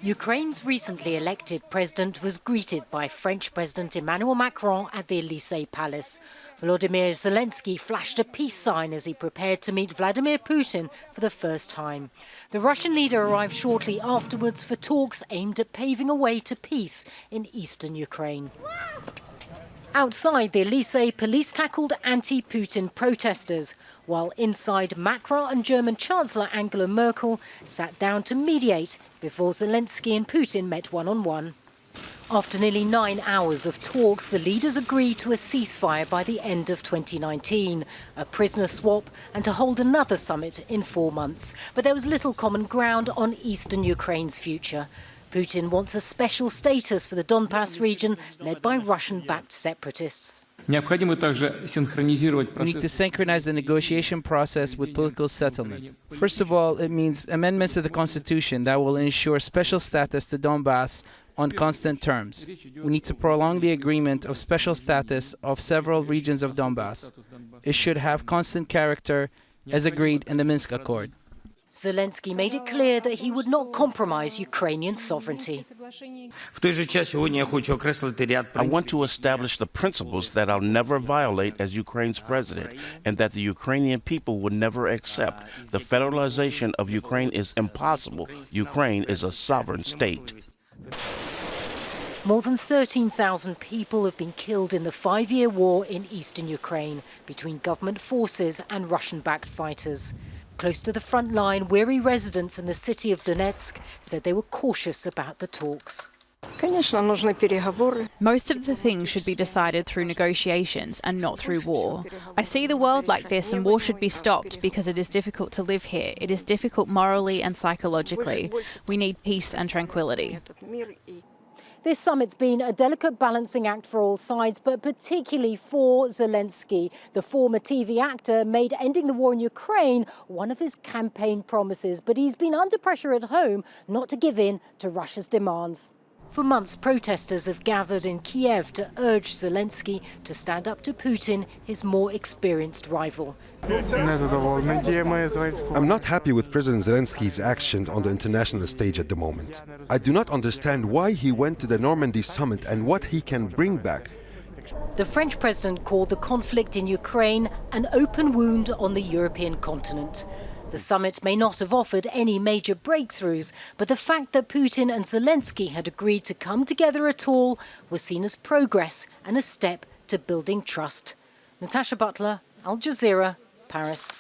Ukraine's recently elected president was greeted by French President Emmanuel Macron at the Élysée Palace. Volodymyr Zelenskyy flashed a peace sign as he prepared to meet Vladimir Putin for the first time. The Russian leader arrived shortly afterwards for talks aimed at paving a way to peace in eastern Ukraine. Outside the Élysée, police tackled anti-Putin protesters, while inside, Macron and German Chancellor Angela Merkel sat down to mediate before Zelensky and Putin met one-on-one. After nearly 9 hours of talks, the leaders agreed to a ceasefire by the end of 2019, a prisoner swap, and to hold another summit in 4 months. But there was little common ground on eastern Ukraine's future. Putin wants a special status for the Donbass region, led by Russian-backed separatists. We need to synchronize the negotiation process with political settlement. First of all, it means amendments to the constitution that will ensure special status to Donbass on constant terms. We need to prolong the agreement of special status of several regions of Donbass. It should have constant character, as agreed in the Minsk Accord. Zelensky made it clear that he would not compromise Ukrainian sovereignty. I want to establish the principles that I'll never violate as Ukraine's president, and that the Ukrainian people would never accept. The federalization of Ukraine is impossible. Ukraine is a sovereign state. More than 13,000 people have been killed in the 5-year war in eastern Ukraine between government forces and Russian-backed fighters. Close to the front line, weary residents in the city of Donetsk said they were cautious about the talks. Most of the things should be decided through negotiations and not through war. I see the world like this, and war should be stopped because it is difficult to live here. It is difficult morally and psychologically. We need peace and tranquility. This summit's been a delicate balancing act for all sides, but particularly for Zelensky. The former TV actor made ending the war in Ukraine one of his campaign promises, but he's been under pressure at home not to give in to Russia's demands. For months, protesters have gathered in Kiev to urge Zelensky to stand up to Putin, his more experienced rival. I'm not happy with President Zelensky's action on the international stage at the moment. I do not understand why he went to the Normandy summit and what he can bring back. The French president called the conflict in Ukraine an open wound on the European continent. The summit may not have offered any major breakthroughs, but the fact that Putin and Zelensky had agreed to come together at all was seen as progress and a step to building trust. Natacha, Butler, Al Jazeera, Paris.